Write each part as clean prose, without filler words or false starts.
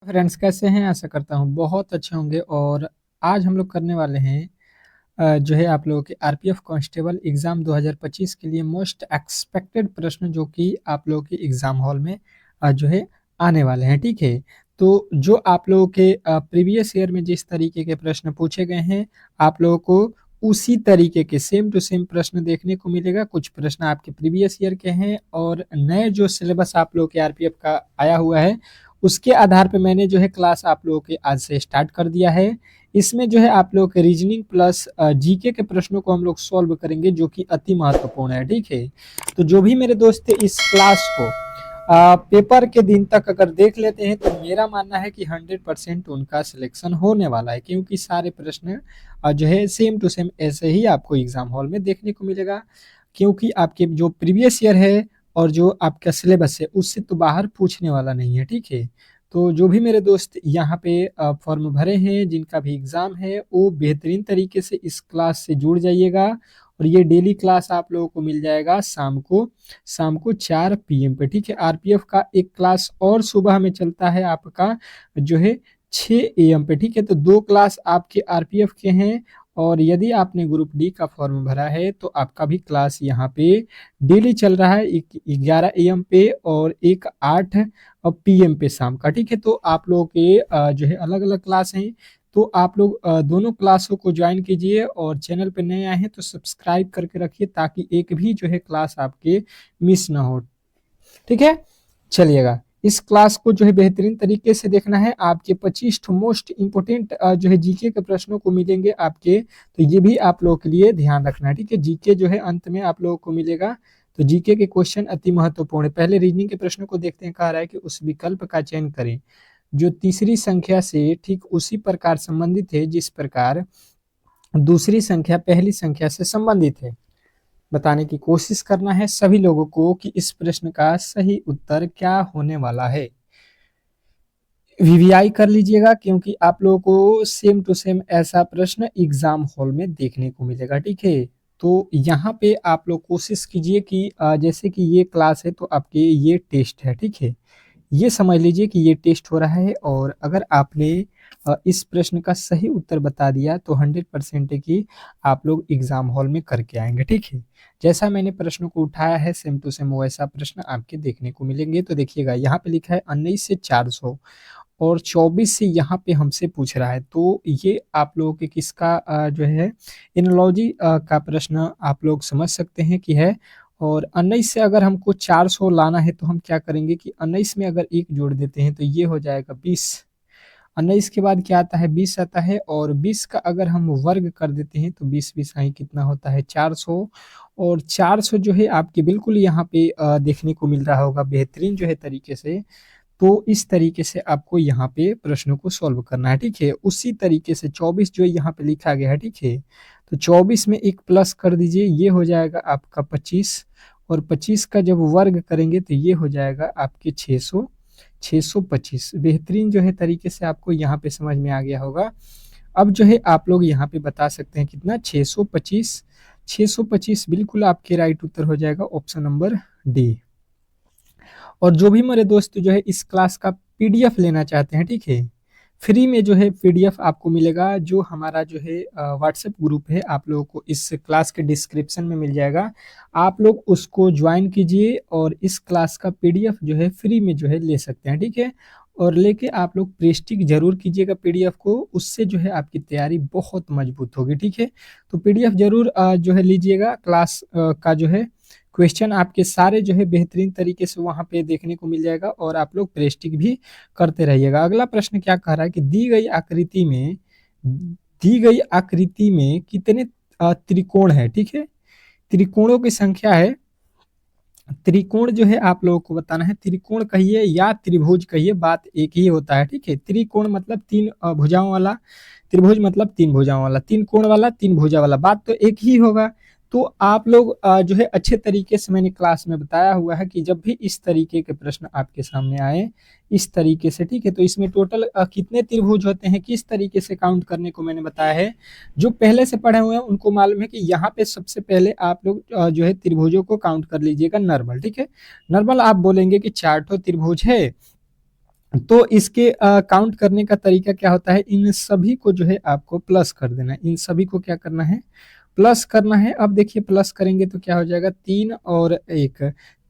Friends कैसे हैं? आशा करता हूँ बहुत अच्छे होंगे। और आज हम लोग करने वाले हैं जो है आप लोगों के आरपीएफ कांस्टेबल एग्जाम 2025 के लिए मोस्ट एक्सपेक्टेड प्रश्न जो कि आप लोगों के एग्जाम हॉल में जो है आने वाले हैं। ठीक है, तो जो आप लोगों के प्रीवियस ईयर में जिस तरीके के प्रश्न पूछे गए हैं, आप लोगों को उसी तरीके के सेम टू सेम प्रश्न देखने को मिलेगा। कुछ प्रश्न आपके प्रीवियस ईयर के हैं और नए जो सिलेबस आप लोगों के आरपीएफ का आया हुआ है उसके आधार पे मैंने जो है क्लास आप लोगों के आज से स्टार्ट कर दिया है। इसमें जो है आप लोग के रीजनिंग प्लस जीके के प्रश्नों को हम लोग सॉल्व करेंगे जो कि अति महत्वपूर्ण है। ठीक है, तो जो भी मेरे दोस्त इस क्लास को पेपर के दिन तक अगर देख लेते हैं तो मेरा मानना है कि 100% उनका सिलेक्शन होने वाला है, क्योंकि सारे प्रश्न जो है सेम टू सेम ऐसे ही आपको एग्जाम हॉल में देखने को मिलेगा। क्योंकि आपके जो प्रीवियस ईयर है और जो आपका सिलेबस है उससे तो बाहर पूछने वाला नहीं है। ठीक है, तो जो भी मेरे दोस्त यहाँ पे फॉर्म भरे हैं जिनका भी एग्जाम है वो बेहतरीन तरीके से इस क्लास से जुड़ जाइएगा। और ये डेली क्लास आप लोगों को मिल जाएगा शाम को 4 PM पे। ठीक है, आरपीएफ का एक क्लास और सुबह में चलता है आपका जो है 6 AM पे। ठीक है, तो 2 क्लास आपके आरपीएफ के हैं। और यदि आपने ग्रुप डी का फॉर्म भरा है तो आपका भी क्लास यहाँ पे डेली चल रहा है, एक 11 AM पे और एक 8 PM पे शाम का। ठीक है, तो आप लोगों के जो है अलग अलग क्लास हैं, तो आप लोग दोनों क्लासों को ज्वाइन कीजिए। और चैनल पे नए आए हैं तो सब्सक्राइब करके रखिए ताकि एक भी जो है क्लास आपके मिस ना हो। ठीक है, चलिएगा इस क्लास को जो है बेहतरीन तरीके से देखना है। आपके 25 मोस्ट इंपोर्टेंट जो है जीके के प्रश्नों को मिलेंगे आपके, तो ये भी आप लोगों के लिए ध्यान रखना है। ठीक है, जीके जो है अंत में आप लोगों को मिलेगा, तो जीके के क्वेश्चन अति महत्वपूर्ण है। पहले रीजनिंग के प्रश्नों को देखते हैं। कह रहा है कि उस विकल्प का चयन करें जो तीसरी संख्या से ठीक उसी प्रकार संबंधित है जिस प्रकार दूसरी संख्या पहली संख्या से संबंधित है। बताने की कोशिश करना है सभी लोगों को कि इस प्रश्न का सही उत्तर क्या होने वाला है। वीवीआई कर लीजिएगा क्योंकि आप लोगों को सेम टू सेम ऐसा प्रश्न एग्जाम हॉल में देखने को मिलेगा। ठीक है, तो यहाँ पे आप लोग कोशिश कीजिए कि जैसे कि ये क्लास है तो आपके ये टेस्ट है। ठीक है, ये समझ लीजिए कि ये टेस्ट हो रहा है और अगर आपने इस प्रश्न का सही उत्तर बता दिया तो 100% है कि आप लोग एग्जाम हॉल में करके आएंगे। ठीक है, जैसा मैंने प्रश्नों को उठाया है सेम टू सेम वैसा प्रश्न आपके देखने को मिलेंगे। तो देखिएगा यहाँ पे लिखा है 19 से 400 और 24 से यहाँ पे हमसे पूछ रहा है, तो ये आप लोगों के किसका जो है एनालॉजी का प्रश्न आप लोग समझ सकते हैं कि है। और 19 से अगर हमको 400 लाना है तो हम क्या करेंगे कि 19 में अगर एक जोड़ देते हैं तो ये हो जाएगा 20। 19 के बाद क्या आता है 20 आता है, और 20 का अगर हम वर्ग कर देते हैं तो 20 20 ही कितना होता है 400। और 400 जो है आपके बिल्कुल यहाँ पे देखने को मिल रहा होगा बेहतरीन जो है तरीके से। तो इस तरीके से आपको यहाँ पे प्रश्नों को सॉल्व करना है। ठीक है, उसी तरीके से 24 जो यहाँ पे लिखा गया है। ठीक है, तो 24 में एक प्लस कर दीजिए, ये हो जाएगा आपका 25। और 25 का जब वर्ग करेंगे तो ये हो जाएगा आपके 625। बेहतरीन जो है तरीके से आपको यहाँ पे समझ में आ गया होगा। अब जो है आप लोग यहाँ पे बता सकते हैं कितना 625। 625 बिल्कुल आपके राइट उत्तर हो जाएगा ऑप्शन नंबर डी। और जो भी मेरे दोस्त जो है इस क्लास का पीडीएफ लेना चाहते हैं, ठीक है, फ्री में जो है पीडीएफ आपको मिलेगा। जो हमारा जो है व्हाट्सएप ग्रुप है आप लोगों को इस क्लास के डिस्क्रिप्शन में मिल जाएगा। आप लोग उसको ज्वाइन कीजिए और इस क्लास का पीडीएफ जो है फ्री में जो है ले सकते हैं। ठीक है, और लेके आप लोग प्रेस्टिक जरूर कीजिएगा पीडीएफ को, उससे जो है आपकी तैयारी बहुत मजबूत होगी। ठीक है, तो पीडीएफ जरूर जो है लीजिएगा। क्लास का जो है क्वेश्चन आपके सारे जो है बेहतरीन तरीके से वहां पे देखने को मिल जाएगा और आप लोग प्रेस्टिक भी करते रहिएगा। अगला प्रश्न क्या कह रहा है कि दी गई आकृति में कितने त्रिकोण है। ठीक है, त्रिकोणों की संख्या है। त्रिकोण जो है आप लोगों को बताना है, त्रिकोण कहिए या त्रिभुज कहिए बात एक ही होता है। ठीक है, त्रिकोण मतलब तीन भुजाओं वाला, त्रिभुज मतलब तीन भुजाओं वाला, तीन कोण वाला तीन भुजा वाला, बात तो एक ही होगा। तो आप लोग जो है अच्छे तरीके से मैंने क्लास में बताया हुआ है कि जब भी इस तरीके के प्रश्न आपके सामने आए इस तरीके से, ठीक है, तो इसमें टोटल कितने त्रिभुज होते हैं किस तरीके से काउंट करने को मैंने बताया है। जो पहले से पढ़े हुए हैं उनको मालूम है कि यहाँ पे सबसे पहले आप लोग जो है त्रिभुजों को काउंट कर लीजिएगा नॉर्मल। ठीक है, नॉर्मल आप बोलेंगे कि चार ठो त्रिभुज है तो इसके काउंट करने का तरीका क्या होता है, इन सभी को जो है आपको प्लस कर देना है, इन सभी को क्या करना है, प्लस करना है। अब देखिए प्लस करेंगे तो क्या हो जाएगा, 3 और 1,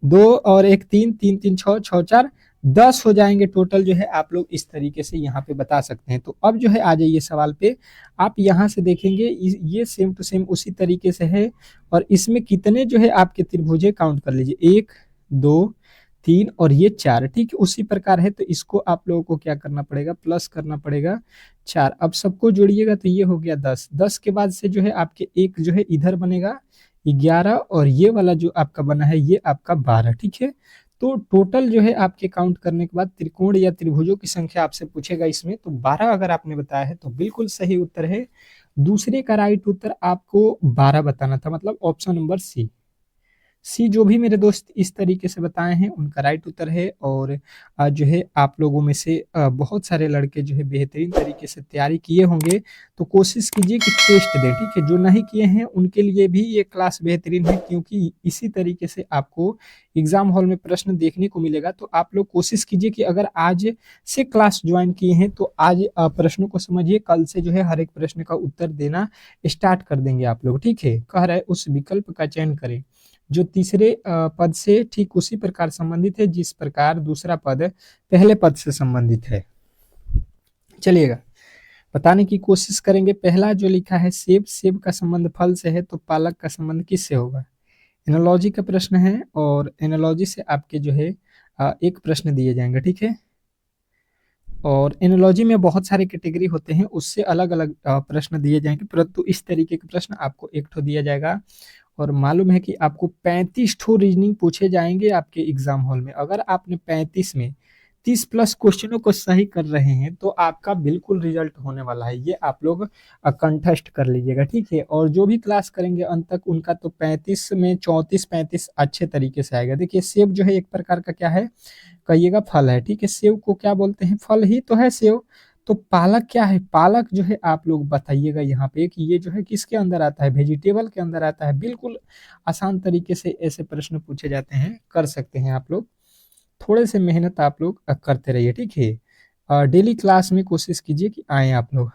2 और 1 3, 3 3 6, 6 4 10 हो जाएंगे टोटल, जो है आप लोग इस तरीके से यहाँ पे बता सकते हैं। तो अब जो है आ जाइए सवाल पे, आप यहाँ से देखेंगे ये सेम टू सेम उसी तरीके से है, और इसमें कितने जो है आपके त्रिभुज है काउंट कर लीजिए, 1 2 3 और ये 4, ठीक है उसी प्रकार है। तो इसको आप लोगों को क्या करना पड़ेगा, प्लस करना पड़ेगा 4। अब सबको जोड़िएगा तो ये हो गया 10, 10 के बाद से जो है आपके एक जो है इधर बनेगा 11, और ये वाला जो आपका बना है ये आपका 12, ठीक है। तो टोटल जो है आपके काउंट करने के बाद त्रिकोण या त्रिभुजों की संख्या आपसे पूछेगा इसमें, तो 12 अगर आपने बताया है तो बिल्कुल सही उत्तर है। दूसरे का राइट उत्तर आपको 12 बताना था, मतलब ऑप्शन नंबर सी। सी जो भी मेरे दोस्त इस तरीके से बताए हैं उनका राइट उत्तर है। और जो है आप लोगों में से बहुत सारे लड़के जो है बेहतरीन तरीके से तैयारी किए होंगे, तो कोशिश कीजिए कि टेस्ट दें, ठीक है। जो नहीं किए हैं उनके लिए भी ये क्लास बेहतरीन है, क्योंकि इसी तरीके से आपको एग्जाम हॉल में प्रश्न देखने को मिलेगा। तो आप लोग कोशिश कीजिए कि अगर आज से क्लास ज्वाइन किए हैं तो आज प्रश्नों को समझिए, कल से जो है हर एक प्रश्न का उत्तर देना स्टार्ट कर देंगे आप लोग, ठीक है। कह रहा है उस विकल्प का चयन करें जो तीसरे पद से ठीक उसी प्रकार संबंधित है जिस प्रकार दूसरा पद पहले पद से संबंधित है। चलिएगा बताने की कोशिश करेंगे। पहला जो लिखा है सेब, सेब का संबंध फल से है, तो पालक का संबंध किससे होगा। एनालॉजी का प्रश्न है, और एनालॉजी से आपके जो है एक प्रश्न दिए जाएंगे, ठीक है। और एनालॉजी में बहुत सारे कैटेगरी होते हैं, उससे अलग अलग प्रश्न दिए जाएंगे, परंतु इस तरीके के प्रश्न आपको एक ठो दिया जाएगा। और मालूम है कि आपको 35 ठो रीजनिंग पूछे जाएंगे आपके एग्जाम हॉल में। अगर आपने 35 में 30 प्लस क्वेश्चनों को सही कर रहे हैं तो आपका बिल्कुल रिजल्ट होने वाला है, ये आप लोग कंटेस्ट कर लीजिएगा, ठीक है। और जो भी क्लास करेंगे अंत तक उनका तो 35 में 34 35 अच्छे तरीके से आएगा। देखिए सेब जो है एक प्रकार का क्या है, कहिएगा फल है, ठीक है। सेब को क्या बोलते हैं, फल ही तो है सेब। तो पालक क्या है, पालक जो है आप लोग बताइएगा यहाँ पे कि ये जो है किसके अंदर आता है, वेजिटेबल के अंदर आता है। बिल्कुल आसान तरीके से ऐसे प्रश्न पूछे जाते हैं, कर सकते हैं आप लोग। थोड़े से मेहनत आप लोग करते रहिए, ठीक है। डेली क्लास में कोशिश कीजिए कि आए आप लोग।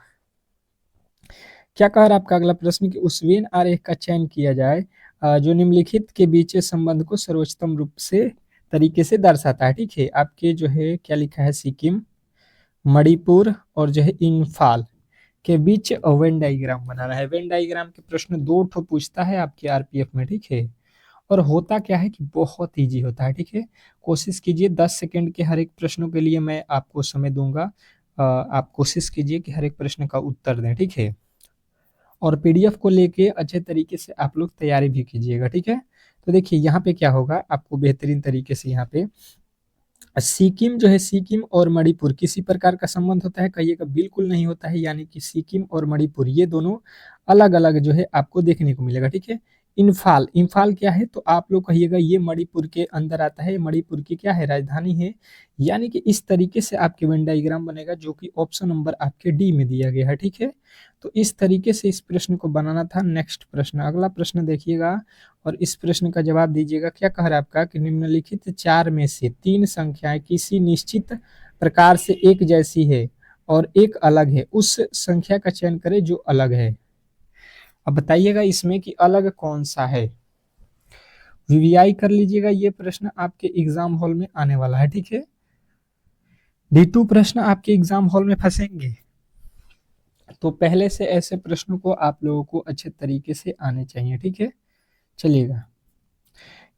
क्या कह रहा है आपका अगला प्रश्न कि उस वेन आरेख का चयन किया जाए जो निम्नलिखित के बीच संबंध को सर्वोत्तम रूप से तरीके से दर्शाता है, ठीक है। आपके जो है क्या लिखा है, सिक्किम, मणिपुर और जो है इम्फाल के बीच वेन डायग्राम बनाना है। वेन डायग्राम के प्रश्न 2 ठो पूछता है आपके आरपीएफ में, ठीक है। और होता क्या है कि बहुत इजी होता है, ठीक है। कोशिश कीजिए 10 सेकंड के हर एक प्रश्नों के लिए मैं आपको समय दूंगा। आप कोशिश कीजिए कि हर एक प्रश्न का उत्तर दें, ठीक है। और पीडीएफ को लेके अच्छे तरीके से आप लोग तैयारी भी कीजिएगा, ठीक है। तो देखिए यहाँ पे क्या होगा, आपको बेहतरीन तरीके से यहाँ पे सिक्किम जो है, सिक्किम और मणिपुर किसी प्रकार का संबंध होता है, कहिएगा बिल्कुल नहीं होता है। यानी कि सिक्किम और मणिपुर ये दोनों अलग अलग जो है आपको देखने को मिलेगा, ठीक है। इम्फाल, इम्फाल क्या है, तो आप लोग कहिएगा ये मणिपुर के अंदर आता है, मणिपुर की क्या है, राजधानी है। यानी कि इस तरीके से आपके वेन डायग्राम बनेगा, जो कि ऑप्शन नंबर आपके डी में दिया गया है, ठीक है। तो इस तरीके से इस प्रश्न को बनाना था। नेक्स्ट प्रश्न, अगला प्रश्न देखिएगा और इस प्रश्न का जवाब दीजिएगा। क्या कह रहा है आपका कि निम्नलिखित 4 में से 3 संख्याएं किसी निश्चित प्रकार से एक जैसी है और एक अलग है, उस संख्या का चयन करें जो अलग है। अब बताइएगा इसमें कि अलग कौन सा है। वीवीआई कर लीजिएगा, ये प्रश्न आपके एग्जाम हॉल में आने वाला है, ठीक है। D2 प्रश्न आपके एग्जाम हॉल में फंसेंगे, तो पहले से ऐसे प्रश्नों को आप लोगों को अच्छे तरीके से आने चाहिए, ठीक है। चलिएगा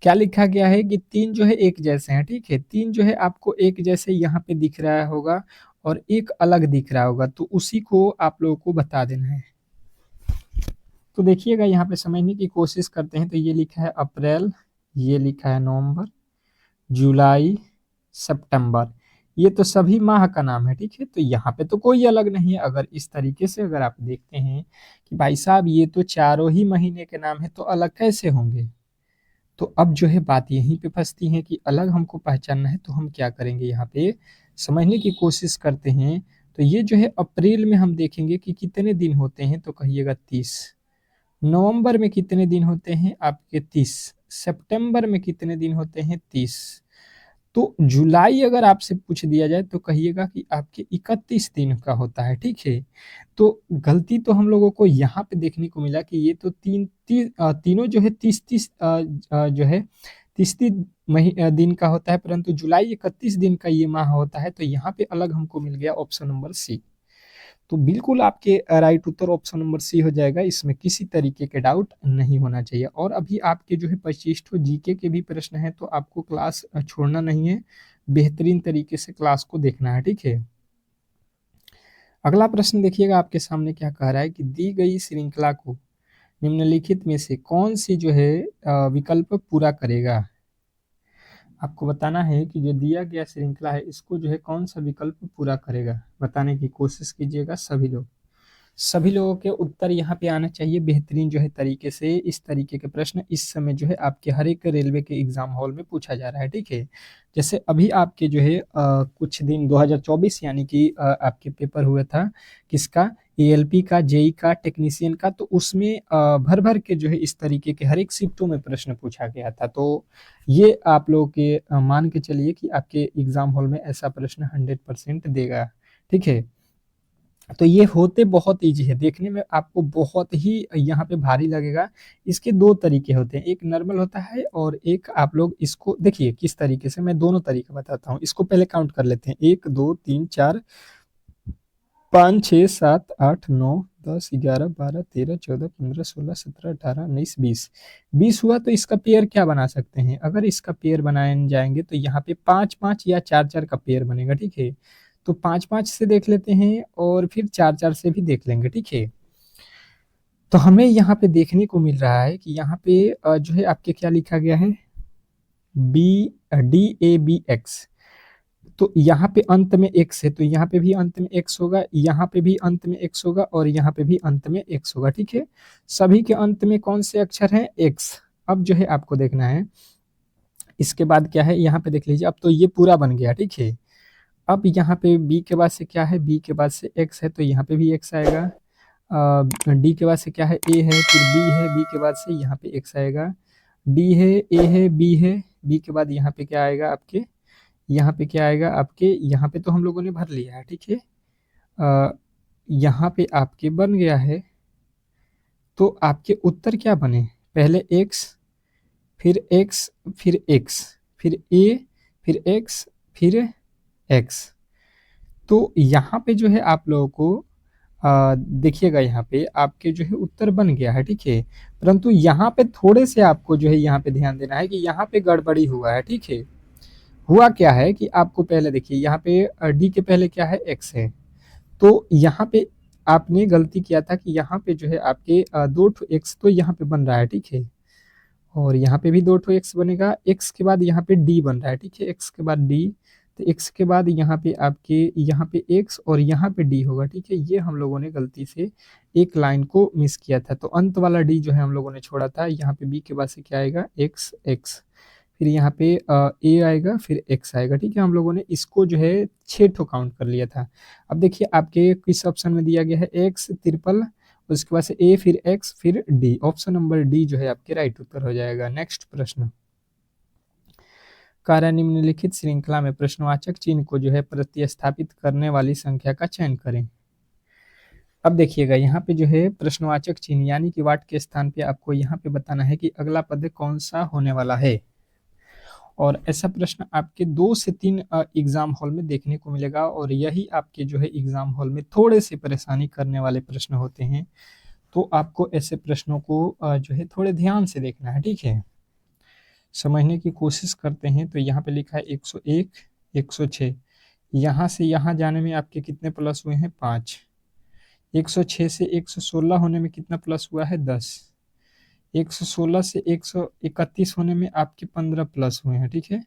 क्या लिखा गया है कि 3 जो है एक जैसे हैं, ठीक है। 3 जो है आपको एक जैसे यहाँ पे दिख रहा होगा और एक अलग दिख रहा होगा, तो उसी को आप लोगों को बता देना है। तो देखिएगा यहाँ पे समझने की कोशिश करते हैं। तो ये लिखा है अप्रैल, ये लिखा है नवंबर, जुलाई, सितंबर, ये तो सभी माह का नाम है, ठीक है। तो यहाँ पे तो कोई अलग नहीं है। अगर इस तरीके से अगर आप देखते हैं कि भाई साहब ये तो चारों ही महीने के नाम है, तो अलग कैसे होंगे। तो अब जो है बात यहीं पे फंसती है कि अलग हमको पहचानना है, तो हम क्या करेंगे, यहाँ पे समझने की कोशिश करते हैं। तो ये जो है अप्रैल में हम देखेंगे कि कितने दिन होते हैं, तो कहिएगा 30। नवंबर में कितने दिन होते हैं आपके 30। सितंबर में कितने दिन होते हैं 30। तो जुलाई अगर आपसे पूछ दिया जाए तो कहिएगा कि आपके 31 दिन का होता है, ठीक है। तो गलती तो हम लोगों को यहाँ पे देखने को मिला कि ये तो तीनों जो है 30-30 जो है 30 दिन का होता है, परंतु जुलाई 31 दिन का ये माह होता है, तो यहाँ पे अलग हमको मिल गया ऑप्शन नंबर सी। तो बिल्कुल आपके राइट उत्तर ऑप्शन नंबर सी हो जाएगा, इसमें किसी तरीके के डाउट नहीं होना चाहिए। और अभी आपके जो है 25 ठो जीके के भी प्रश्न है, तो आपको क्लास छोड़ना नहीं है, बेहतरीन तरीके से क्लास को देखना है, ठीक है। अगला प्रश्न देखिएगा आपके सामने क्या कह रहा है कि दी गई श्रृंखला को निम्नलिखित में से कौन सी जो है विकल्प पूरा करेगा। आपको बताना है कि जो दिया गया श्रृंखला है इसको जो है कौन सा विकल्प पूरा करेगा, बताने की कोशिश कीजिएगा सभी लोग। सभी लोगों के उत्तर यहाँ पे आना चाहिए बेहतरीन जो है तरीके से। इस तरीके के प्रश्न इस समय जो है आपके हर एक रेलवे के एग्जाम हॉल में पूछा जा रहा है, ठीक है। जैसे अभी आपके जो है कुछ दिन 2024 यानी कि आपके पेपर हुआ था किसका, एएलपी का, जेई का, टेक्नीशियन का, तो उसमें भर भर के जो है इस तरीके के हर एक शिफ्टों में प्रश्न पूछा गया था। तो ये आप लोग के मान के चलिए कि आपके एग्जाम हॉल में ऐसा प्रश्न 100% देगा, ठीक है। तो ये होते बहुत ईजी है, देखने में आपको बहुत ही यहाँ पे भारी लगेगा। इसके दो तरीके होते हैं, एक नॉर्मल होता है और एक आप लोग इसको देखिए किस तरीके से, मैं दोनों तरीके बताता हूँ। इसको पहले काउंट कर लेते हैं, 1 2 3 4 5 6 7 8 9 10 11 12 13 14 15 16 17 18 19 20 20 हुआ। तो इसका पेयर क्या बना सकते हैं, अगर इसका पेयर बनाए जाएंगे तो यहाँ पे 5-5 या 4-4 का पेयर बनेगा, ठीक है। तो 5-5 से देख लेते हैं और फिर 4-4 से भी देख लेंगे, ठीक है। तो हमें यहाँ पे देखने को मिल रहा है कि यहाँ पे जो है आपके क्या लिखा गया है, DABX। तो यहाँ पे अंत में x है, तो यहाँ पे भी अंत में x होगा, यहाँ पे भी अंत में x होगा और यहाँ पे भी अंत में x होगा, ठीक है। सभी के अंत में कौन से अक्षर हैं, x। अब जो है आपको देखना है इसके बाद क्या है, यहाँ पे देख लीजिए, अब तो ये पूरा बन गया, ठीक है। अब यहाँ पे b के बाद से क्या है, b के बाद से x है, तो यहाँ पे भी x आएगा। d के बाद से क्या है, a है, फिर b है, b के बाद से यहाँ पे x आएगा, d है, a है, b है, b के बाद यहाँ पे क्या आएगा आपके, यहाँ पे क्या आएगा आपके, यहाँ पे तो हम लोगों ने भर लिया है, ठीक है। यहाँ पे आपके बन गया है, तो आपके उत्तर क्या बने, पहले x, फिर x, फिर x, फिर a, फिर x, फिर x। तो यहाँ पे जो है आप लोगों को देखिएगा, यहाँ पे आपके जो है उत्तर बन गया है, ठीक है। परंतु यहाँ पे थोड़े से आपको जो है यहाँ पे ध्यान देना है कि यहाँ पे गड़बड़ी हुआ है, ठीक है। हुआ क्या है कि आपको पहले देखिए यहाँ पे डी के पहले क्या है, एक्स है। तो यहाँ पे आपने गलती किया था कि यहाँ पे जो है आपके दो ठो एक्स तो यहाँ पे बन रहा है, ठीक है। और यहाँ पे भी दो ठो एक्स बनेगा, एक्स के बाद यहाँ पे डी बन रहा है, ठीक है। एक्स के बाद डी, तो एक्स के बाद यहाँ पे आपके यहाँ पे एक्स और यहाँ पे डी होगा, ठीक है। ये हम लोगों ने गलती से एक लाइन को मिस किया था, तो अंत वाला डी जो है हम लोगों ने छोड़ा था। यहाँ पे बी के बाद से क्या आएगा, एक्स एक्स, फिर यहाँ पे ए आएगा, फिर एक्स आएगा, ठीक है। हम लोगों ने इसको जो है 6 ठो काउंट कर लिया था। अब देखिए आपके किस ऑप्शन में दिया गया है, एक्स ट्रिपल, उसके बाद से ए, फिर एक्स, फिर डी। ऑप्शन नंबर डी जो है आपके राइट उत्तर हो जाएगा। नेक्स्ट प्रश्न, कार्य निम्नलिखित श्रृंखला में प्रश्नवाचक चिन्ह को जो है प्रतिस्थापित करने वाली संख्या का चयन करें। अब देखिएगा यहाँ पे जो है प्रश्नवाचक चिन्ह यानी कि वाट के स्थान पे आपको यहाँ पे बताना है कि अगला पद कौन सा होने वाला है। और ऐसा प्रश्न आपके 2 से 3 एग्जाम हॉल में देखने को मिलेगा, और यही आपके जो है एग्जाम हॉल में थोड़े से परेशानी करने वाले प्रश्न होते हैं। तो आपको ऐसे प्रश्नों को जो है थोड़े ध्यान से देखना है, ठीक है। समझने की कोशिश करते हैं। तो यहाँ पे लिखा है 101, 106, यहाँ से यहाँ जाने में आपके कितने प्लस हुए हैं, 5। 106 से 116 होने में कितना प्लस हुआ है, 10। 116 से 131 होने में आपके 15 प्लस हुए हैं, ठीक है।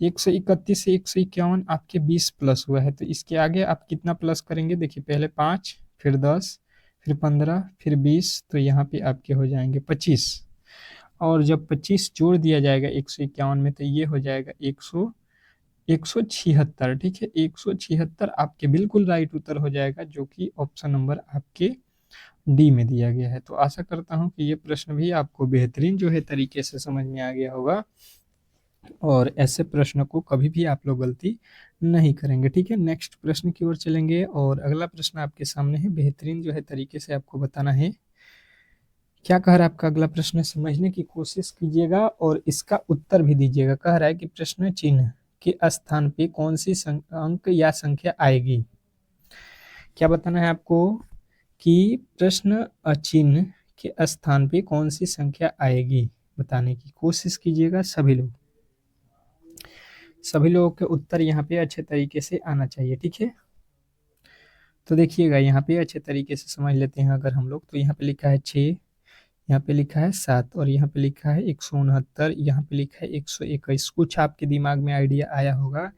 131 से 151 आपके 20 प्लस हुआ है। तो इसके आगे आप कितना प्लस करेंगे, देखिए पहले 5, फिर 10, फिर 15, फिर 20, तो यहाँ पे आपके हो जाएंगे 25। और जब 25 जोड़ दिया जाएगा 151 में तो ये हो जाएगा 176, ठीक है। 176 आपके बिल्कुल राइट उत्तर हो जाएगा, जो कि ऑप्शन नंबर आपके डी में दिया गया है। तो आशा करता हूं कि ये प्रश्न भी आपको बेहतरीन जो है तरीके से समझ में आ गया होगा। और ऐसे प्रश्न को कभी भी आप लोग गलती नहीं करेंगे, ठीक है। नेक्स्ट प्रश्न की ओर चलेंगे और अगला प्रश्न आपके सामने है, बेहतरीन जो है तरीके से आपको बताना है। क्या कह रहा है आपका अगला प्रश्न, समझने की कोशिश कीजिएगा और इसका उत्तर भी दीजिएगा। कह रहा है कि प्रश्न चिन्ह के स्थान पे कौन सी अंक या संख्या आएगी। क्या बताना है आपको कि प्रश्न चिन्ह के स्थान पे कौन सी संख्या आएगी, बताने की कोशिश कीजिएगा सभी लोग। सभी लोगों के उत्तर यहाँ पे अच्छे तरीके से आना चाहिए, ठीक है। तो देखिएगा यहाँ पे अच्छे तरीके से समझ लेते हैं अगर हम लोग, तो यहाँ पे लिखा है 6, यहाँ पे लिखा है 7 और यहाँ पे लिखा है 169, यहाँ पे लिखा है 121। कुछ आपके दिमाग में आइडिया आया होगा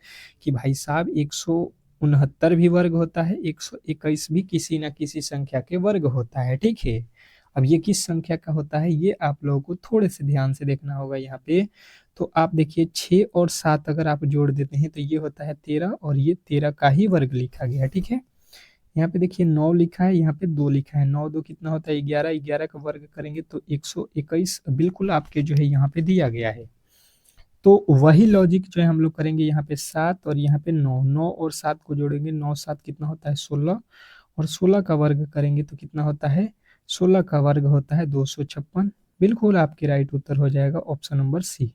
कि भाई साहब 169 भी वर्ग होता है, 121 भी किसी ना किसी संख्या के वर्ग होता है, ठीक है। अब ये किस संख्या का होता है ये आप लोगों को थोड़े से ध्यान से देखना होगा यहाँ पे। तो आप देखिए 6 और 7 अगर आप जोड़ देते हैं तो ये होता है 13 और ये 13 का ही वर्ग लिखा गया है, ठीक है। यहाँ पे देखिए 9 लिखा है, यहाँ पे 2 लिखा है, 9 2 कितना होता है 11, 11 का वर्ग करेंगे तो 121 बिल्कुल आपके जो है यहाँ पे दिया गया है। तो वही लॉजिक जो है हम लोग करेंगे यहाँ पे 7 और यहाँ पे 9, 9 और 7 को जोड़ेंगे, 9 7 कितना होता है 16 और 16 का वर्ग करेंगे तो कितना होता है 16 का वर्ग होता है 256। बिल्कुल आपके राइट उत्तर हो जाएगा ऑप्शन नंबर सी।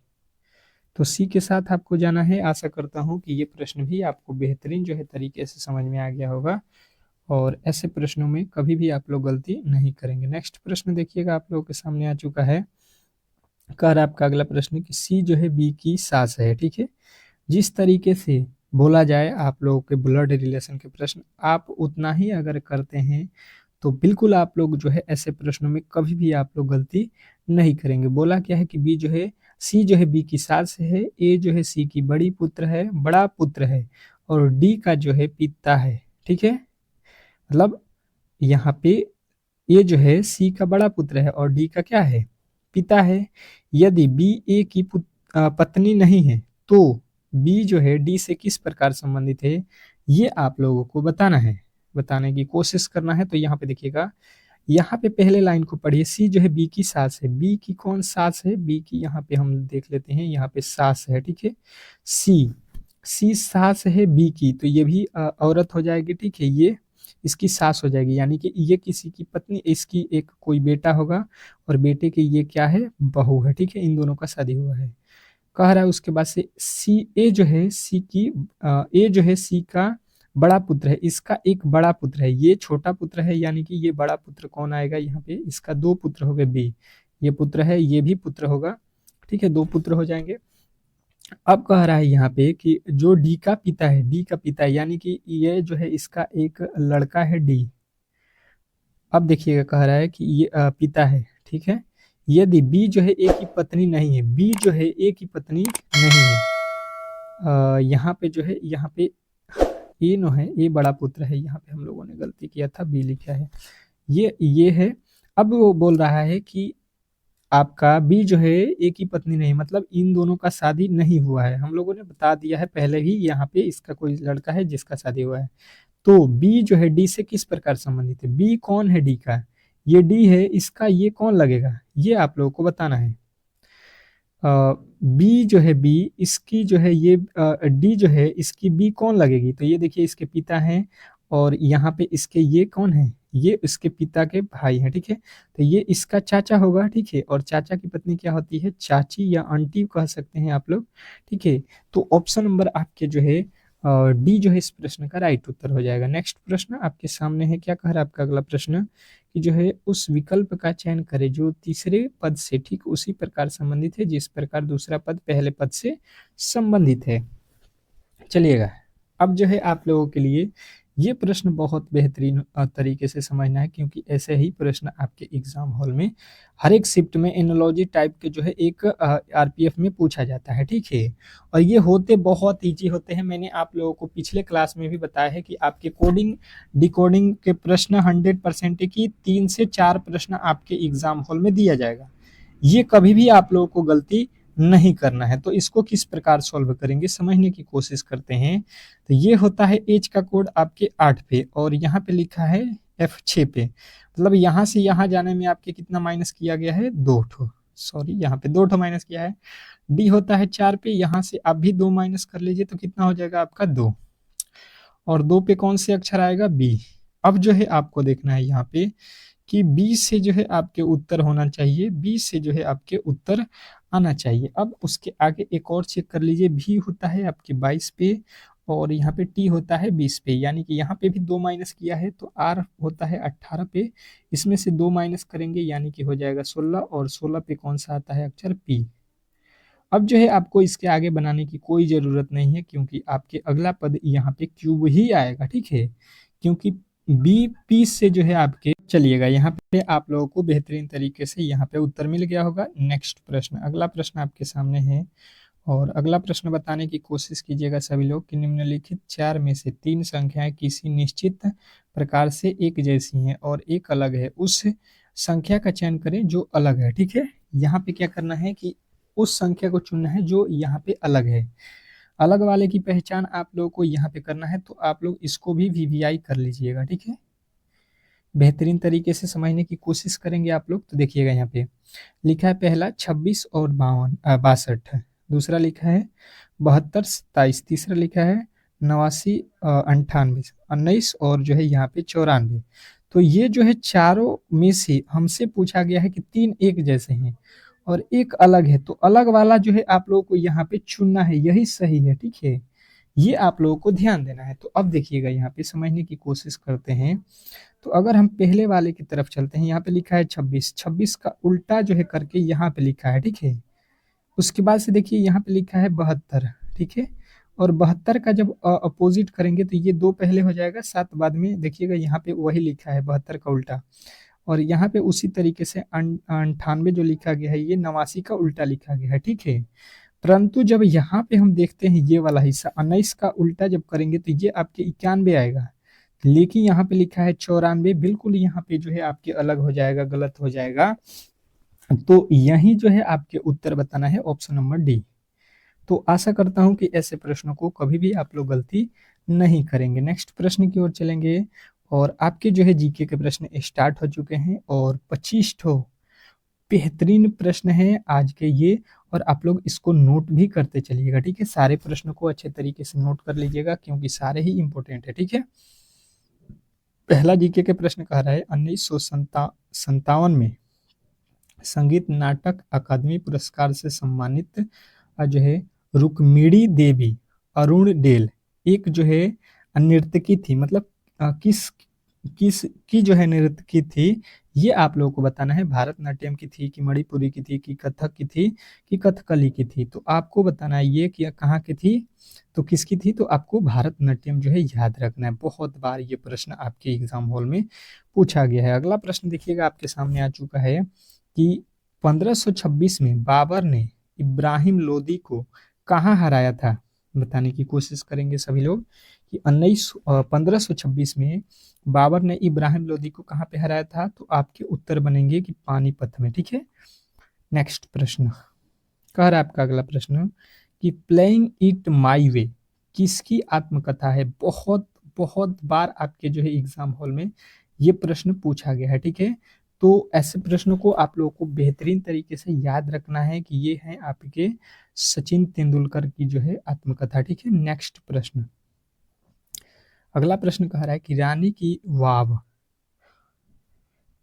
तो सी के साथ आपको जाना है। आशा करता हूँ कि ये प्रश्न भी आपको बेहतरीन जो है तरीके से समझ में आ गया होगा और ऐसे प्रश्नों में कभी भी आप लोग गलती नहीं करेंगे। नेक्स्ट प्रश्न देखिएगा आप लोगों के सामने आ चुका है। कह रहा है आपका अगला प्रश्न कि सी जो है बी की सास है, ठीक है। जिस तरीके से बोला जाए आप लोगों के ब्लड रिलेशन के प्रश्न आप उतना ही अगर करते हैं तो बिल्कुल आप लोग जो है ऐसे प्रश्नों में कभी भी आप लोग गलती नहीं करेंगे। बोला क्या है कि बी जो है सी जो है बी की सास है, ए जो है सी की बड़ा पुत्र है और डी का जो है पिता है, ठीक है। मतलब यहाँ पे ये जो है सी का बड़ा पुत्र है और डी का क्या है पिता है। यदि बी ए की पत्नी नहीं है तो बी जो है डी से किस प्रकार संबंधित है ये आप लोगों को बताना है, बताने की कोशिश करना है। तो यहाँ पे देखिएगा, यहाँ पे पहले लाइन को पढ़िए, सी जो है बी की सास है, बी की कौन सास है, बी की यहाँ पे हम देख लेते हैं, यहाँ पे सास है, ठीक है। सी सी सास है बी की तो ये भी औरत हो जाएगी, ठीक है। ये इसकी सास हो जाएगी, यानी कि ये किसी की पत्नी, इसकी एक कोई बेटा होगा और बेटे की ये क्या है बहू है, ठीक है। इन दोनों का शादी हुआ है। कह रहा है उसके बाद से सी ए जो है सी की ए जो है सी का बड़ा पुत्र है, इसका एक बड़ा पुत्र है, ये छोटा पुत्र है, यानी कि ये बड़ा पुत्र कौन आएगा यहाँ पे, इसका दो पुत्र हो गए बी, ये पुत्र है ये भी पुत्र होगा, ठीक है, दो पुत्र हो जाएंगे। अब कह रहा है यहाँ पे कि जो डी का पिता है, डी का पिता है यानी कि ये जो है इसका एक लड़का है डी। अब देखिएगा कह रहा है कि ये पिता है, ठीक है। यदि बी जो है ए की पत्नी नहीं है, बी जो है ए की पत्नी नहीं है, यहाँ पे जो है यहाँ पे ए नो है, ए बड़ा पुत्र है, यहाँ पे हम लोगों ने गलती किया था, बी लिखा है, ये है। अब वो बोल रहा है कि आपका बी जो है एक ही पत्नी नहीं, मतलब इन दोनों का शादी नहीं हुआ है। हम लोगों ने बता दिया है पहले ही, यहाँ पे इसका कोई लड़का है जिसका शादी हुआ है। तो बी जो है डी से किस प्रकार संबंधित है, बी कौन है डी का, ये डी है, इसका ये कौन लगेगा ये आप लोगों को बताना है। बी जो है बी इसकी जो है ये डी जो है इसकी बी कौन लगेगी, तो ये देखिए इसके पिता हैं और यहाँ पे इसके ये कौन है, ये इसके पिता के भाई हैं, ठीक है। तो ये इसका चाचा होगा, ठीक है, और चाचा की पत्नी क्या होती है चाची या आंटी कह सकते हैं आप लोग, ठीक है। तो ऑप्शन नंबर आपके जो है डी जो है इस प्रश्न का राइट उत्तर हो जाएगा। नेक्स्ट प्रश्न आपके सामने है। क्या कह रहा है आपका अगला प्रश्न कि जो है उस विकल्प का चयन करें जो तीसरे पद से ठीक उसी प्रकार संबंधित है जिस प्रकार दूसरा पद पहले पद से संबंधित है। चलिएगा, अब जो है आप लोगों के लिए ये प्रश्न बहुत बेहतरीन तरीके से समझना है, क्योंकि ऐसे ही प्रश्न आपके एग्जाम हॉल में हर एक शिफ्ट में एनालॉजी टाइप के जो है एक आरपीएफ में पूछा जाता है, ठीक है। और ये होते बहुत इजी होते हैं। मैंने आप लोगों को पिछले क्लास में भी बताया है कि आपके कोडिंग डिकोडिंग के प्रश्न 100% की 3 से 4 प्रश्न आपके एग्जाम हॉल में दिया जाएगा। ये कभी भी आप लोगों को गलती नहीं करना है। तो इसको किस प्रकार सॉल्व करेंगे समझने की कोशिश करते हैं। तो ये होता है एच का कोड आपके 8 पे और यहाँ पे लिखा है F6 पे, मतलब यहाँ से यहाँ जाने में आपके कितना माइनस किया गया है 2 ठो, सॉरी यहाँ पे 2 ठो माइनस किया है। डी होता है 4 पे, यहाँ से आप भी 2 माइनस कर लीजिए तो कितना हो जाएगा आपका 2, और 2 पे कौन से अक्षर आएगा बी। अब जो है आपको देखना है यहाँ पे कि बी से जो है आपके उत्तर होना चाहिए, बी से जो है आपके उत्तर आना चाहिए। अब उसके आगे एक और चेक कर लीजिए, भी होता है आपके 22 पे और यहाँ पे टी होता है 20 पे, यानी कि यहाँ पे भी 2 माइनस किया है तो आर होता है 18 पे, इसमें से 2 माइनस करेंगे यानी कि हो जाएगा 16, और 16 पे कौन सा आता है अक्षर पी। अब जो है आपको इसके आगे बनाने की कोई ज़रूरत नहीं है क्योंकि आपके अगला पद यहाँ पे क्यूब ही आएगा, ठीक है, क्योंकि बी पी से जो है आपके चलिएगा। यहाँ पे आप लोगों को बेहतरीन तरीके से यहाँ पे उत्तर मिल गया होगा। नेक्स्ट प्रश्न, अगला प्रश्न आपके सामने है, और अगला प्रश्न बताने की कोशिश कीजिएगा सभी लोग कि निम्नलिखित 4 में से 3 संख्याएं किसी निश्चित प्रकार से एक जैसी हैं और एक अलग है, उस संख्या का चयन करें जो अलग है, ठीक है। यहाँ पे क्या करना है कि उस संख्या को चुनना है जो यहाँ पे अलग है। अलग वाले की पहचान आप लोगों को यहाँ पे करना है, तो आप लोग इसको भी वीवीआई कर लीजिएगा, ठीक है। बेहतरीन तरीके से समझने की कोशिश करेंगे आप लोग। तो देखिएगा यहाँ पे लिखा है पहला 26 और 62, दूसरा लिखा है 72 27, तीसरा लिखा है 89 98 19 और जो है यहाँ पे 94। तो ये जो है चारों में से हमसे पूछा गया है कि 3 एक जैसे हैं और एक अलग है, तो अलग वाला जो है आप लोगों को यहाँ पे चुनना है, यही सही है, ठीक है। ये आप लोगों को ध्यान देना है। तो अब देखिएगा यहाँ पे समझने की कोशिश करते हैं। तो अगर हम पहले वाले की तरफ चलते हैं, यहाँ पे लिखा है 26, 26 का उल्टा जो है करके यहाँ पे लिखा है, ठीक है। उसके बाद से देखिए यहाँ पे लिखा है 72, ठीक है, और 72 का जब अपोजिट करेंगे तो ये 2 पहले हो जाएगा, 7 बाद में। देखिएगा यहाँ पे वही लिखा है 72 का उल्टा, और यहाँ पे उसी तरीके से 98 जो लिखा गया है ये 89 का उल्टा लिखा गया है, ठीक है। परंतु जब यहाँ पे हम देखते हैं ये वाला हिस्सा 19 का उल्टा जब करेंगे तो ये आपके 91 आएगा, लेकिन यहाँ पे लिखा है 94, बिल्कुल यहाँ पे जो है आपके अलग हो जाएगा, गलत हो जाएगा। तो यही जो है आपके उत्तर बताना है, ऑप्शन नंबर डी। तो आशा करता हूं कि ऐसे प्रश्नों को कभी भी आप लोग गलती नहीं करेंगे। नेक्स्ट प्रश्न की ओर चलेंगे, और आपके जो है जीके के प्रश्न स्टार्ट हो चुके हैं और 25 ठो बेहतरीन प्रश्न है आज के ये, और आप लोग इसको नोट भी करते चलिएगा, ठीक है। सारे प्रश्नों को अच्छे तरीके से नोट कर लीजिएगा क्योंकि सारे ही इंपॉर्टेंट है, ठीक है। पहला जीके के प्रश्न कह रहा है 1957 में संगीत नाटक अकादमी पुरस्कार से सम्मानित जो है रुक्मिणी देवी अरुण डेल एक जो है नर्तकी थी, मतलब किस किस की जो है नर्तकी थी, ये आप लोगों को बताना है। भारतनाट्यम की थी कि मणिपुरी की थी कि कथक की थी कि कथकली की थी, तो आपको बताना है ये कि कहाँ की थी, तो किसकी थी। तो आपको भारतनाट्यम जो है याद रखना है, बहुत बार ये प्रश्न आपके एग्जाम हॉल में पूछा गया है। अगला प्रश्न देखिएगा आपके सामने आ चुका है कि 1526 में बाबर ने इब्राहिम लोदी को कहाँ हराया था। बताने की कोशिश करेंगे सभी लोग कि 1526 में बाबर ने इब्राहिम लोदी को कहाँ पे हराया था, तो आपके उत्तर बनेंगे कि पानीपत में, ठीक है। नेक्स्ट प्रश्न कह रहा है आपका अगला प्रश्न कि प्लेइंग इट माई वे किसकी आत्मकथा है। बहुत बहुत बार आपके जो है एग्जाम हॉल में ये प्रश्न पूछा गया है, ठीक है। तो ऐसे प्रश्नों को आप लोगों को बेहतरीन तरीके से याद रखना है कि ये है आपके सचिन तेंदुलकर की जो है आत्मकथा, ठीक है। नेक्स्ट प्रश्न, अगला प्रश्न कह रहा है कि रानी की वाव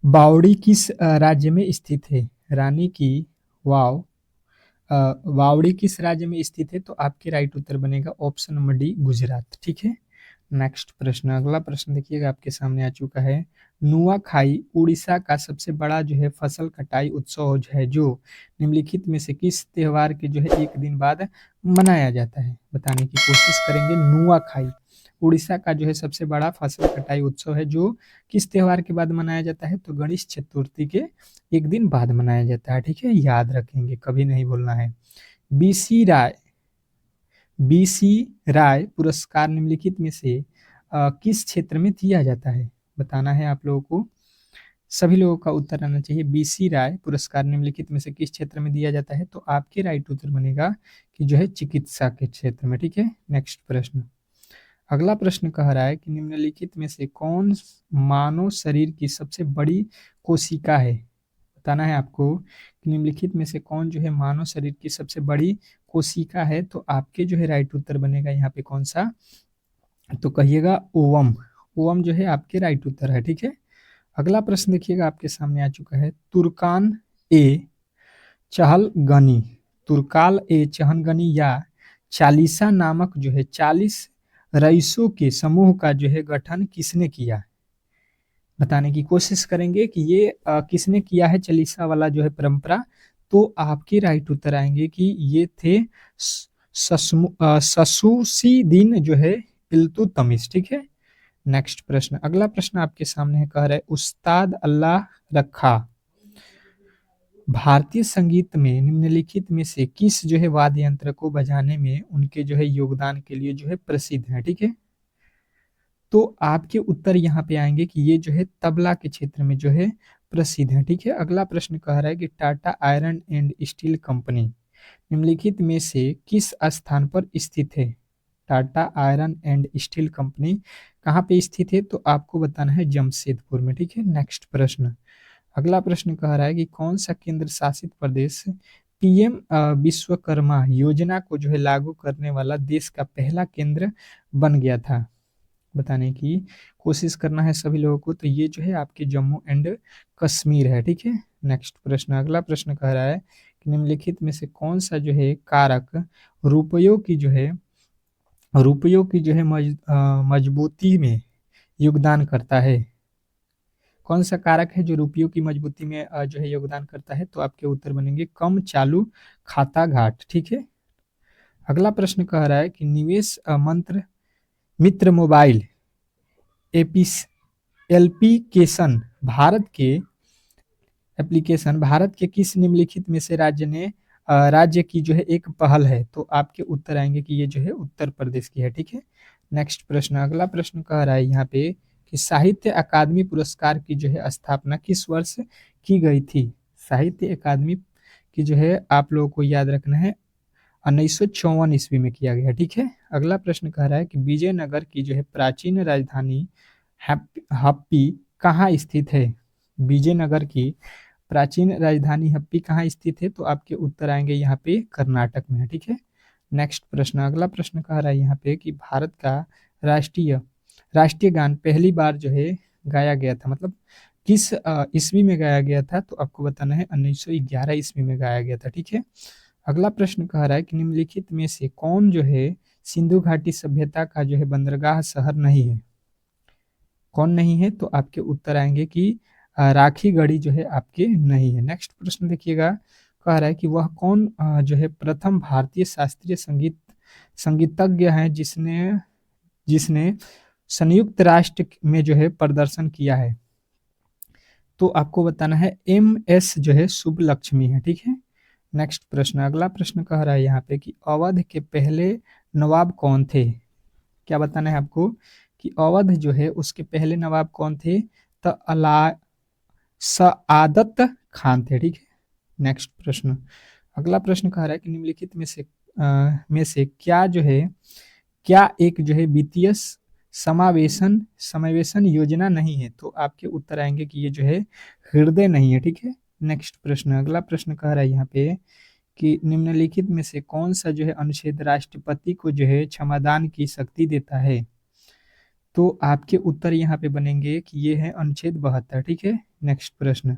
बावड़ी किस राज्य में स्थित है। रानी की वाव वावड़ी किस राज्य में स्थित है, तो आपके राइट उत्तर बनेगा ऑप्शन नंबर डी गुजरात, ठीक है। नेक्स्ट प्रश्न, अगला प्रश्न देखिएगा आपके सामने आ चुका है। नुआखाई उड़ीसा का सबसे बड़ा जो है फसल कटाई उत्सव है जो निम्नलिखित में से किस त्योहार के जो है एक दिन बाद मनाया जाता है। बताने की कोशिश करेंगे। नुआखाई उड़ीसा का जो है सबसे बड़ा फसल कटाई उत्सव है जो किस त्योहार के बाद मनाया जाता है, तो गणेश चतुर्थी के एक दिन बाद मनाया जाता है, ठीक है। याद रखेंगे, कभी नहीं भूलना है। बीसी राय बीसी राय पुरस्कार निम्नलिखित में से किस क्षेत्र में दिया जाता है। बताना है आप लोगों को, सभी लोगों का उत्तर आना चाहिए। बीसी राय पुरस्कार निम्नलिखित में से किस क्षेत्र में दिया जाता है, तो आपके राइट उत्तर बनेगा कि जो है चिकित्सा के क्षेत्र में, ठीक है। नेक्स्ट प्रश्न, अगला प्रश्न कह रहा है कि निम्नलिखित में से कौन मानव शरीर की सबसे बड़ी कोशिका है। बताना है आपको कि निम्नलिखित में से कौन जो है मानव शरीर की सबसे बड़ी कोशिका है। तो आपके जो है राइट उत्तर बनेगा यहाँ पे कौन सा, तो कहिएगा ओवम। ओवम जो है आपके राइट उत्तर है, ठीक है। अगला प्रश्न देखिएगा आपके सामने आ चुका है, तुर्कान ए चहलगनी, तुर्काल ए चहलगनी या चालीसा नामक जो है 40 रईसों के समूह का जो है गठन किसने किया। बताने की कोशिश करेंगे कि ये किसने किया है चालीसा वाला जो है परंपरा। तो आपके राइट उत्तर आएंगे कि ये थे ससूसीदीन जो है इल्तुतमिश, ठीक है। नेक्स्ट प्रश्न, अगला प्रश्न आपके सामने है, कह रहे उस्ताद अल्लाह रखा भारतीय संगीत में निम्नलिखित में से किस जो है वाद्य यंत्र को बजाने में उनके जो है योगदान के लिए जो है प्रसिद्ध है, ठीक है। तो आपके उत्तर यहाँ पे आएंगे कि ये जो है तबला के क्षेत्र में जो है प्रसिद्ध है, ठीक है। अगला प्रश्न कह रहा है कि Tata iron and steel company निम्नलिखित में से किस स्थान पर स्थित है। Tata iron and steel company कहाँ पे स्थित है, तो आपको बताना है जमशेदपुर में, ठीक है। नेक्स्ट प्रश्न, अगला प्रश्न कह रहा है कि कौन सा केंद्र शासित प्रदेश पीएम विश्वकर्मा योजना को जो है लागू करने वाला देश का पहला केंद्र बन गया था। बताने की कोशिश करना है सभी लोगों को। तो ये जो है आपके जम्मू एंड कश्मीर है, ठीक है। नेक्स्ट प्रश्न, अगला प्रश्न कह रहा है कि निम्नलिखित में से कौन सा जो है कारक रुपयों की जो है मजबूती में योगदान करता है। कौन सा कारक है जो रुपयों की मजबूती में जो है योगदान करता है, तो आपके उत्तर बनेंगे कम चालू खाता घाट, ठीक है। अगला प्रश्न कह रहा है कि निवेश मंत्र मित्र मोबाइल एप्लीकेशन भारत के किस निम्नलिखित में से राज्य की जो है एक पहल है। तो आपके उत्तर आएंगे कि ये जो है उत्तर प्रदेश की है, ठीक है। नेक्स्ट प्रश्न, अगला प्रश्न कह रहा है यहाँ पे कि साहित्य अकादमी पुरस्कार की जो है स्थापना किस वर्ष की गई थी। साहित्य अकादमी की जो है आप लोगों को याद रखना है 1954 ईस्वी में किया गया, ठीक है। अगला प्रश्न कह रहा है कि विजयनगर की जो है प्राचीन राजधानी हप्पी कहाँ स्थित है। विजयनगर की प्राचीन राजधानी हप्पी कहाँ स्थित है, तो आपके उत्तर आएंगे यहाँ पे कर्नाटक में है, ठीक है। नेक्स्ट प्रश्न, अगला प्रश्न कह रहा है यहाँ पे कि भारत का राष्ट्रीय राष्ट्रीय गान पहली बार जो है गाया गया था, मतलब किस ईस्वी में गाया गया था, तो आपको बताना है 1911 ईस्वी में गाया गया था, ठीक है। अगला प्रश्न कह रहा है कि निम्नलिखित में से कौन जो है सिंधु घाटी सभ्यता का जो है बंदरगाह शहर नहीं है। कौन नहीं है, तो आपके उत्तर आएंगे कि राखीगढ़ी जो है आपके नहीं है। नेक्स्ट प्रश्न देखिएगा, कह रहा है कि वह कौन जो है प्रथम भारतीय शास्त्रीय संगीतज्ञ है जिसने जिसने संयुक्त राष्ट्र में जो है प्रदर्शन किया है। तो आपको बताना है MS जो है सुब्बलक्ष्मी है, ठीक है। नेक्स्ट प्रश्न, अगला प्रश्न कह रहा है यहाँ पे कि अवध के पहले नवाब कौन थे। क्या बताना है आपको कि अवध जो है उसके पहले नवाब कौन थे, तो सआदत खान थे, ठीक है। नेक्स्ट प्रश्न, अगला प्रश्न कह रहा है कि निम्नलिखित में से क्या एक जो है वित्तीय समावेशन योजना नहीं है, तो आपके उत्तर आएंगे कि ये जो है हृदय नहीं है, ठीक है। नेक्स्ट प्रश्न, अगला प्रश्न कह रहा है यहाँ पे कि निम्नलिखित में से कौन सा जो है अनुच्छेद राष्ट्रपति को जो है क्षमादान की शक्ति देता है, तो आपके उत्तर यहाँ पे बनेंगे कि ये है अनुच्छेद 72, ठीक है। नेक्स्ट प्रश्न,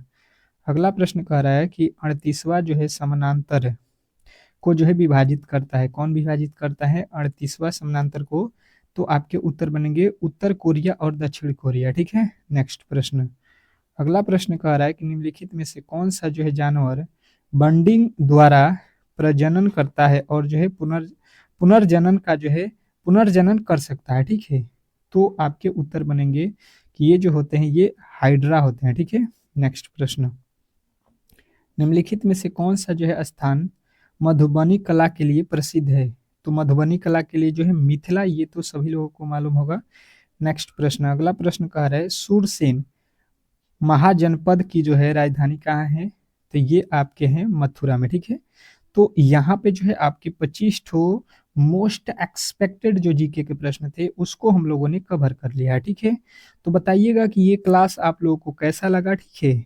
अगला प्रश्न कह रहा है कि 38वां जो है समानांतर को जो है विभाजित करता है। कौन विभाजित करता है 38वां समानांतर को, तो आपके उत्तर बनेंगे उत्तर कोरिया और दक्षिण कोरिया, ठीक है। नेक्स्ट प्रश्न, अगला प्रश्न कह रहा है कि निम्नलिखित में से कौन सा जो है जानवर बंडिंग द्वारा प्रजनन करता है और जो है पुनर्जनन कर सकता है, ठीक है। तो आपके उत्तर बनेंगे कि ये जो होते हैं ये हाइड्रा होते हैं, ठीक है। नेक्स्ट प्रश्न, निम्नलिखित में से कौन सा जो है स्थान मधुबनी कला के लिए प्रसिद्ध है। तो मधुबनी कला के लिए जो है मिथिला, ये तो सभी लोगों को मालूम होगा। नेक्स्ट प्रश्न, अगला प्रश्न कह रहा है सूरसेन महाजनपद की जो है राजधानी कहाँ है, तो ये आपके हैं मथुरा में, ठीक है। तो यहाँ पे जो है आपके 25 ठो मोस्ट एक्सपेक्टेड जो जीके के प्रश्न थे उसको हम लोगों ने कवर कर लिया है, ठीक है। तो बताइएगा कि ये क्लास आप लोगों को कैसा लगा, ठीक है।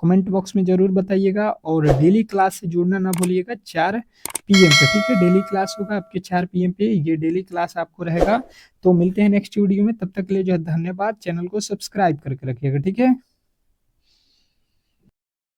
कमेंट बॉक्स में ज़रूर बताइएगा और डेली क्लास से जुड़ना ना भूलिएगा 4 पीएम पे, ठीक है? डेली क्लास होगा आपके 4 पीएम पे, ये डेली क्लास आपको रहेगा। तो मिलते हैं नेक्स्ट वीडियो में, तब तक के लिए जो है धन्यवाद। चैनल को सब्सक्राइब करके रखिएगा, ठीक है?